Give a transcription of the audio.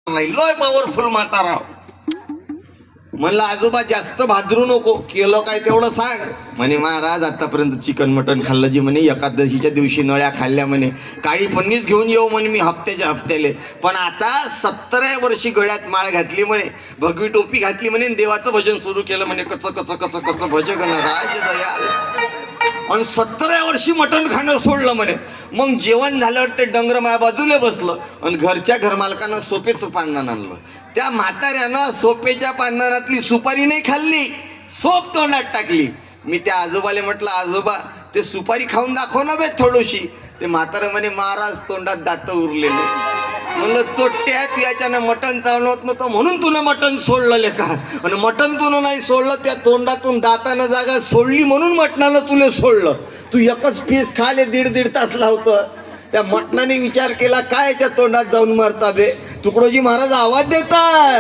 नाही, लय पॉवरफुल म्हातारा. म्हणलं आजोबा जास्त भादरू नको, केलं काय तेवढं सांग. म्हणे महाराज आतापर्यंत चिकन मटन खाल्लं जी म्हणे, एकादशीच्या दिवशी नळ्या खाल्ल्या म्हणे, काळी पन्नीच घेऊन येऊ म्हणे मी हप्त्याच्या हप्त्याले. पण आता 17व्या वर्षी गळ्यात माळ घातली म्हणे, भगवी टोपी घातली म्हणे, देवाचं भजन सुरू केलं म्हणे, कच कच कच कच भज गणराज दयाल. आणि 17व्या वर्षी मटण खाणं सोडलं म्हणे. मग जेवण झाल्यावर ते डंगर माझ्या बाजूला बसलं आणि घरच्या घरमालकानं सोपेचं पानदान आणलं. त्या म्हाताऱ्यानं सोपेच्या पानदानातली सुपारी नाही खाल्ली, सोप तोंडात टाकली. मी त्या आजोबाला म्हटलं, आजोबा ते सुपारी खाऊन दाखव ना बे थोडीशी. ते म्हातारं म्हणे, महाराज तोंडात दात उरलेले. म्हणलं चोट्ट्या, तू याच्यानं मटण चावलं होत नव्हतं म्हणून तुनं मटण सोडलं का. आणि मटण तुनं नाही सोडलं, त्या तोंडातून दातानं जागा सोडली म्हणून मटणानं तुला सोडलं. तू एकच पीस खाले 1.5 तास लावतं. त्या मटणाने विचार केला काय त्या तोंडात जाऊन मरता बे. तुकडोजी महाराज आवाज देतात.